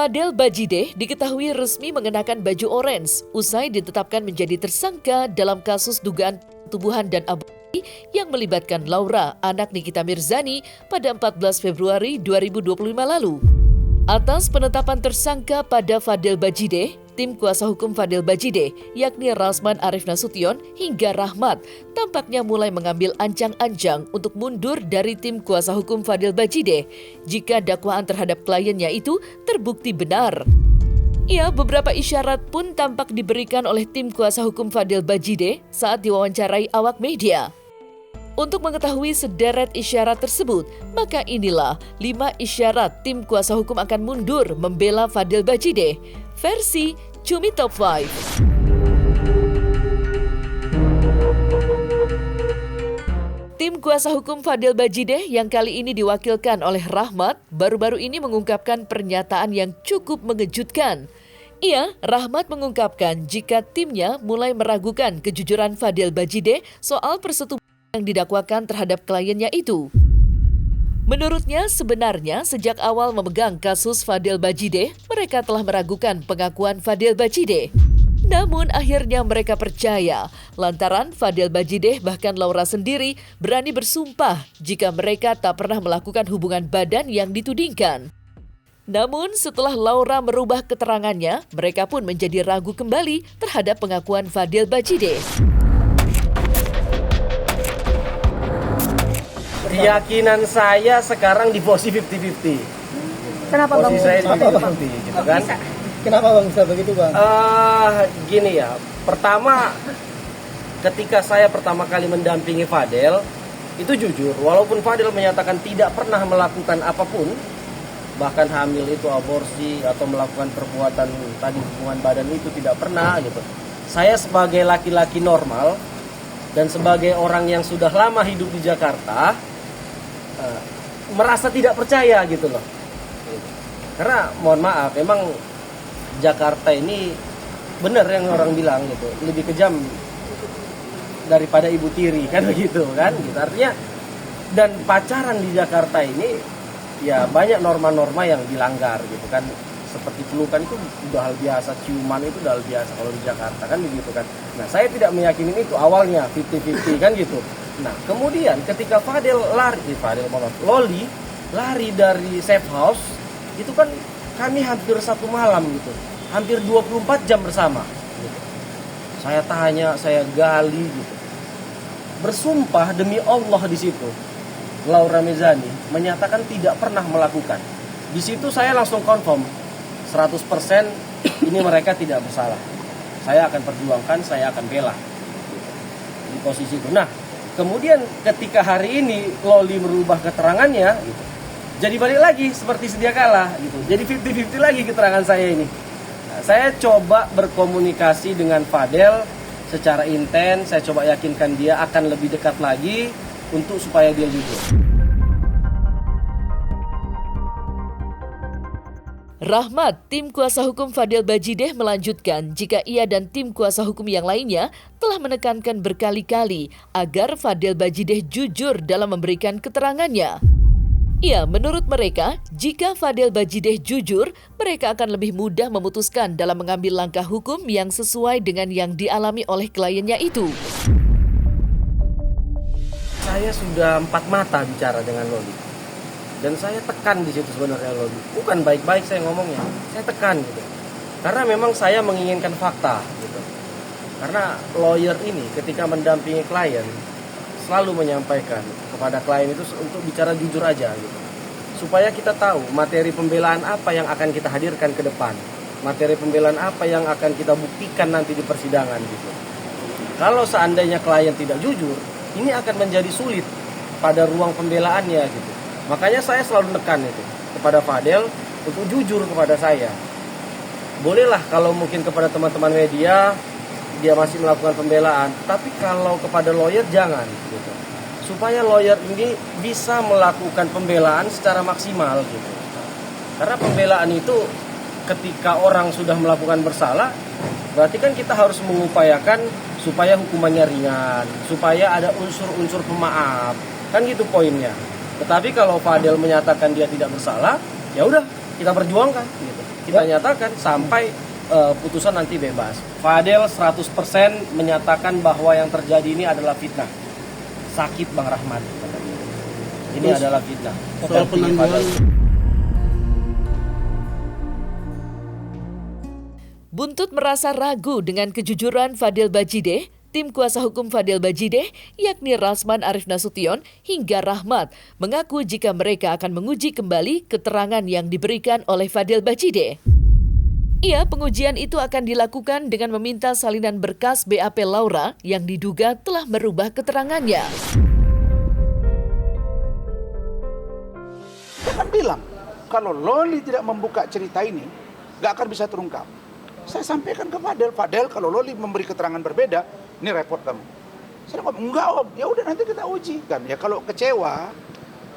Fadel Bajideh diketahui resmi mengenakan baju orange usai ditetapkan menjadi tersangka dalam kasus dugaan tubuhan dan aborsi yang melibatkan Laura, anak Nikita Mirzani, pada 14 Februari 2025 lalu. Atas penetapan tersangka pada Fadel Bajideh, tim kuasa hukum Fadel Bajideh, yakni Rasman Arif Nasution hingga Rahmat, tampaknya mulai mengambil ancang-ancang untuk mundur dari tim kuasa hukum Fadel Bajideh jika dakwaan terhadap kliennya itu terbukti benar. Ya, beberapa isyarat pun tampak diberikan oleh tim kuasa hukum Fadel Bajideh saat diwawancarai awak media. Untuk mengetahui sederet isyarat tersebut, maka inilah 5 isyarat tim kuasa hukum akan mundur membela Fadel Bajideh, versi Cumi Top 5. Tim kuasa hukum Fadel Bajideh yang kali ini diwakilkan oleh Rahmat baru-baru ini mengungkapkan pernyataan yang cukup mengejutkan. Rahmat mengungkapkan jika timnya mulai meragukan kejujuran Fadel Bajideh soal persetubuhan yang didakwakan terhadap kliennya itu. Menurutnya, sebenarnya sejak awal memegang kasus Fadel Bajideh, mereka telah meragukan pengakuan Fadel Bajideh. Namun akhirnya mereka percaya, lantaran Fadel Bajideh bahkan Laura sendiri berani bersumpah jika mereka tak pernah melakukan hubungan badan yang ditudingkan. Namun setelah Laura merubah keterangannya, mereka pun menjadi ragu kembali terhadap pengakuan Fadel Bajideh. Keyakinan saya sekarang di posisi 50-50. Kenapa Bang? Posisi saya di 50-50 gitu kan. Kenapa Bang bisa begitu Bang? Gini ya, pertama ketika saya pertama kali mendampingi Fadel, itu jujur, walaupun Fadel menyatakan tidak pernah melakukan apapun, bahkan hamil itu aborsi atau melakukan perbuatan tadi hubungan badan itu tidak pernah gitu. Saya sebagai laki-laki normal dan sebagai orang yang sudah lama hidup di Jakarta, merasa tidak percaya gitu loh. Karena mohon maaf, memang Jakarta ini benar yang orang bilang gitu, lebih kejam daripada ibu tiri kan begitu kan gitu. Artinya dan pacaran di Jakarta ini ya banyak norma-norma yang dilanggar gitu kan. Seperti pelukan itu udah hal biasa, ciuman itu udah hal biasa kalau di Jakarta kan begitu kan. Nah, saya tidak meyakini itu awalnya 50-50 kan gitu. Nah, kemudian ketika Loli lari dari safe house, itu kan kami hampir satu malam gitu. Hampir 24 jam bersama gitu. Saya tanya, saya gali gitu. Bersumpah demi Allah di situ. Laura Mirzani menyatakan tidak pernah melakukan. Di situ saya langsung confirm 100% ini mereka tidak bersalah. Saya akan perjuangkan, saya akan bela di posisi itu. Nah, kemudian ketika hari ini Loli merubah keterangannya gitu, jadi balik lagi seperti sedia kala gitu. Jadi 50-50 lagi keterangan saya ini. Nah, saya coba berkomunikasi dengan Fadel secara intens, saya coba yakinkan dia akan lebih dekat lagi untuk supaya dia jujur. Rahmat, tim kuasa hukum Fadel Bajideh melanjutkan jika ia dan tim kuasa hukum yang lainnya telah menekankan berkali-kali agar Fadel Bajideh jujur dalam memberikan keterangannya. Menurut mereka, jika Fadel Bajideh jujur, mereka akan lebih mudah memutuskan dalam mengambil langkah hukum yang sesuai dengan yang dialami oleh kliennya itu. Saya sudah 4 mata bicara dengan Loli. Dan saya tekan di situ sebenarnya Loli. Bukan baik-baik saya ngomongnya. Saya tekan gitu. Karena memang saya menginginkan fakta gitu. Karena lawyer ini ketika mendampingi klien selalu menyampaikan kepada klien itu untuk bicara jujur aja gitu. Supaya kita tahu materi pembelaan apa yang akan kita hadirkan ke depan. Materi pembelaan apa yang akan kita buktikan nanti di persidangan gitu. Kalau seandainya klien tidak jujur, ini akan menjadi sulit pada ruang pembelaannya gitu. Makanya saya selalu menekan itu kepada Fadel untuk jujur kepada saya. Bolehlah kalau mungkin kepada teman-teman media dia masih melakukan pembelaan, tapi kalau kepada lawyer jangan gitu. Supaya lawyer ini bisa melakukan pembelaan secara maksimal gitu. Karena pembelaan itu ketika orang sudah melakukan bersalah, berarti kan kita harus mengupayakan supaya hukumannya ringan, supaya ada unsur-unsur pemaaf. Kan gitu poinnya. Tetapi kalau Fadel menyatakan dia tidak bersalah, ya udah kita perjuangkan gitu. kita nyatakan sampai putusan nanti bebas. Fadel 100% menyatakan bahwa yang terjadi ini adalah fitnah. Sakit Bang Rahmat. Ini adalah fitnah. Soal penangguhan. Buntut merasa ragu dengan kejujuran Fadel Bajideh, tim kuasa hukum Fadel Bajideh, yakni Rasman Arif Nasution hingga Rahmat, mengaku jika mereka akan menguji kembali keterangan yang diberikan oleh Fadel Bajideh. Pengujian itu akan dilakukan dengan meminta salinan berkas BAP Laura yang diduga telah merubah keterangannya. Dia kan bilang, kalau Loli tidak membuka cerita ini, nggak akan bisa terungkap. Saya sampaikan ke Fadel, kalau Loli memberi keterangan berbeda, ini repot kamu. Saya ngomong, enggak om, ya udah nanti kita uji kan. Ya kalau kecewa,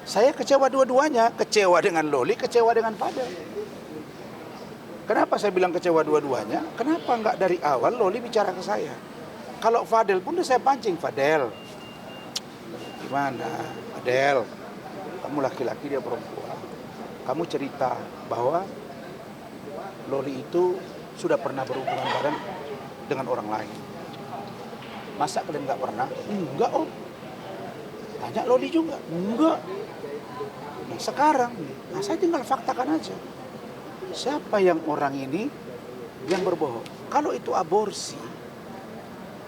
saya kecewa dua-duanya, kecewa dengan Loli, kecewa dengan Fadel. Kenapa saya bilang kecewa dua-duanya? Kenapa nggak dari awal Loli bicara ke saya? Kalau Fadel pun udah saya pancing, Fadel. Gimana? Fadel, kamu laki-laki dia perempuan. Kamu cerita bahwa Loli itu sudah pernah berhubungan badan dengan orang lain. Masa kalian nggak pernah? Enggak om. Tanya Loli juga. Enggak. Nah sekarang, saya tinggal faktakan aja. Siapa yang orang ini yang berbohong? Kalau itu aborsi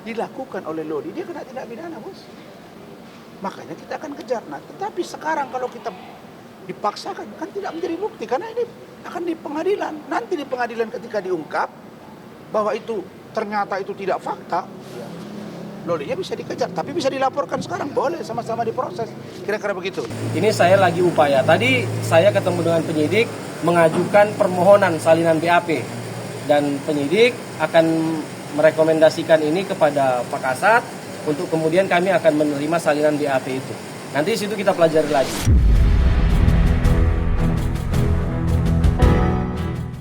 dilakukan oleh Loli, dia kena tindak pidana, bos. Makanya kita akan kejar. Nah, tetapi sekarang kalau kita dipaksakan, kan tidak menjadi bukti. Karena ini akan di pengadilan. Nanti di pengadilan ketika diungkap bahwa itu ternyata itu tidak fakta, Lolinya bisa dikejar. Tapi bisa dilaporkan sekarang, boleh sama-sama diproses. Kira-kira begitu. Ini saya lagi upaya. Tadi saya ketemu dengan penyidik, mengajukan permohonan salinan BAP. Dan penyidik akan merekomendasikan ini kepada Pak Kasat untuk kemudian kami akan menerima salinan BAP itu. Nanti di situ kita pelajari lagi.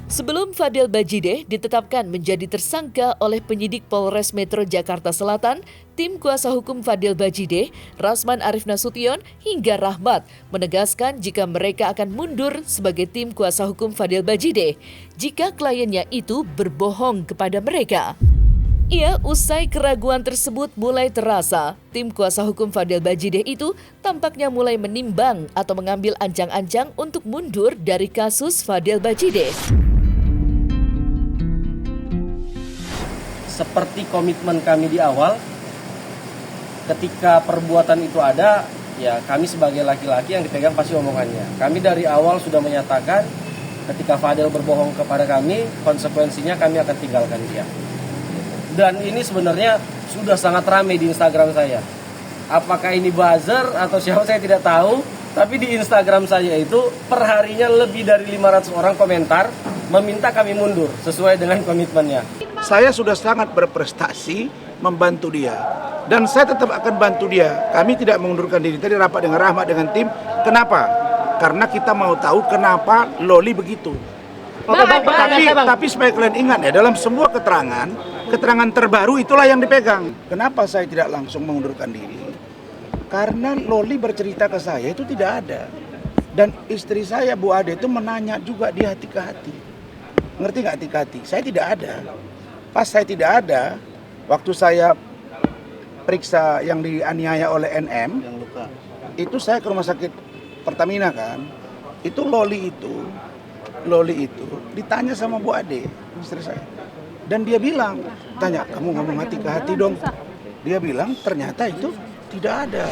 Sebelum Fadel Bajideh ditetapkan menjadi tersangka oleh penyidik Polres Metro Jakarta Selatan, tim kuasa hukum Fadel Bajideh, Rasman Arif Nasution hingga Rahmat menegaskan jika mereka akan mundur sebagai tim kuasa hukum Fadel Bajideh jika kliennya itu berbohong kepada mereka. Usai keraguan tersebut mulai terasa, tim kuasa hukum Fadel Bajideh itu tampaknya mulai menimbang atau mengambil ancang-ancang untuk mundur dari kasus Fadel Bajideh. Seperti komitmen kami di awal, ketika perbuatan itu ada, ya kami sebagai laki-laki yang dipegang pasti omongannya. Kami dari awal sudah menyatakan ketika Fadel berbohong kepada kami, konsekuensinya kami akan tinggalkan dia. Dan ini sebenarnya sudah sangat ramai di Instagram saya. Apakah ini buzzer atau siapa saya tidak tahu, tapi di Instagram saya itu perharinya lebih dari 500 orang komentar meminta kami mundur sesuai dengan komitmennya. Saya sudah sangat berprestasi membantu dia. Dan saya tetap akan bantu dia. Kami tidak mengundurkan diri. Tadi rapat dengan Rahmat dengan tim. Kenapa? Karena kita mau tahu kenapa Loli begitu. Tapi supaya kalian ingat ya, dalam semua keterangan terbaru itulah yang dipegang. Kenapa saya tidak langsung mengundurkan diri? Karena Loli bercerita ke saya itu tidak ada. Dan istri saya Bu Ade itu menanya juga di hati ke hati. Ngerti nggak hati ke hati? Saya tidak ada. Pas saya tidak ada, waktu saya periksa yang dianiaya oleh NM, yang luka, itu saya ke rumah sakit Pertamina kan, itu Loli itu ditanya sama Bu Ade, istri saya, dan dia bilang, tanya kamu ngomong hati ke hati dong, dia bilang ternyata itu tidak ada.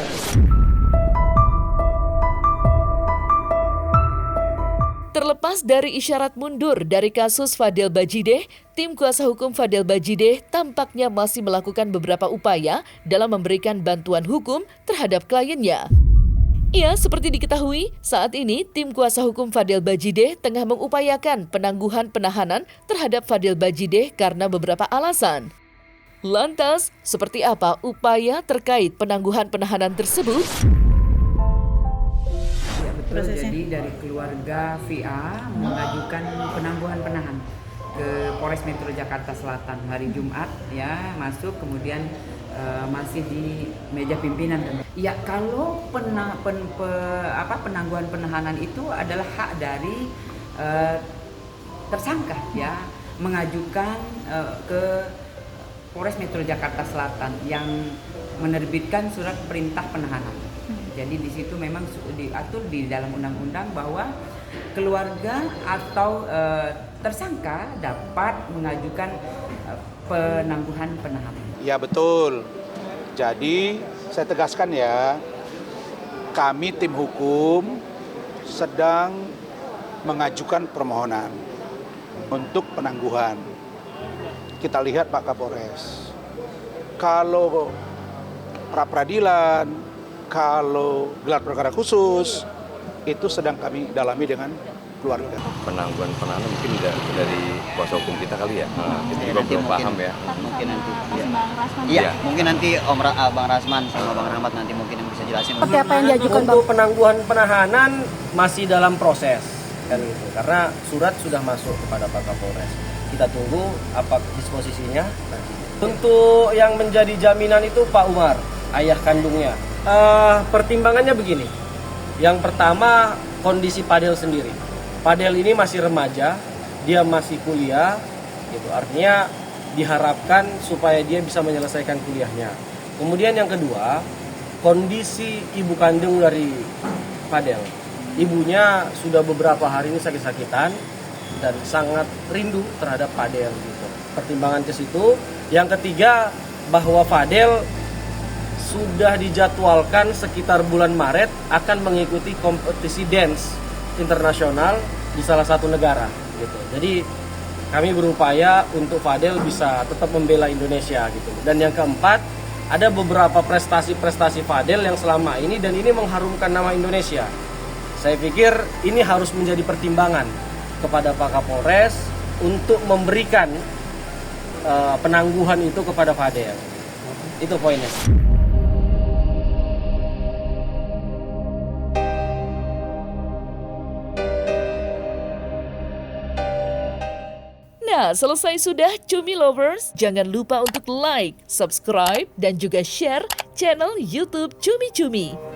Terlepas dari isyarat mundur dari kasus Fadel Bajideh, tim kuasa hukum Fadel Bajideh tampaknya masih melakukan beberapa upaya dalam memberikan bantuan hukum terhadap kliennya. Seperti diketahui, saat ini tim kuasa hukum Fadel Bajideh tengah mengupayakan penangguhan penahanan terhadap Fadel Bajideh karena beberapa alasan. Lantas, seperti apa upaya terkait penangguhan penahanan tersebut? Prosesnya. Jadi dari keluarga VA mengajukan penangguhan penahan ke Polres Metro Jakarta Selatan hari Jumat ya, masuk kemudian masih di meja pimpinan. Ya kalau penangguhan penahanan itu adalah hak dari tersangka ya mengajukan ke Polres Metro Jakarta Selatan yang menerbitkan surat perintah penahanan. Jadi di situ memang diatur di dalam undang-undang bahwa keluarga atau tersangka dapat mengajukan penangguhan penahanan. Ya betul. Jadi saya tegaskan ya, kami tim hukum sedang mengajukan permohonan untuk penangguhan. Kita lihat Pak Kapolres. Kalau pra-peradilan, kalau gelar perkara khusus, itu sedang kami dalami dengan keluarga. Penangguhan penahanan mungkin dari kuasa hukum kita kali ya. Kita juga belum paham ya. Mungkin nanti. Bang Rasman. Iya, mungkin nanti Bang Rasman sama Bang Rahmat nanti mungkin yang bisa jelasin. Oke, apa yang diajukan Bang? Untuk penangguhan penahanan masih dalam proses kan gitu. Karena surat sudah masuk kepada Pak Kapolres. Kita tunggu apa disposisinya nanti. Untuk yang menjadi jaminan itu Pak Umar, ayah kandungnya. Pertimbangannya begini. Yang pertama kondisi Fadel sendiri. Fadel ini masih remaja, dia masih kuliah, gitu. Artinya diharapkan supaya dia bisa menyelesaikan kuliahnya. Kemudian yang kedua, kondisi ibu kandung dari Fadel. Ibunya sudah beberapa hari ini sakit-sakitan dan sangat rindu terhadap Fadel. Gitu. Pertimbangan ke situ. Yang ketiga, bahwa Fadel sudah dijadwalkan sekitar bulan Maret akan mengikuti kompetisi dance internasional di salah satu negara. Gitu. Jadi kami berupaya untuk Fadel bisa tetap membela Indonesia. Gitu. Dan yang keempat, ada beberapa prestasi-prestasi Fadel yang selama ini dan ini mengharumkan nama Indonesia. Saya pikir ini harus menjadi pertimbangan kepada Pak Kapolres untuk memberikan penangguhan itu kepada Fadel. Itu poinnya. Nah, selesai sudah Cumi Lovers. Jangan lupa untuk like, subscribe, dan juga share channel YouTube Cumi Cumi.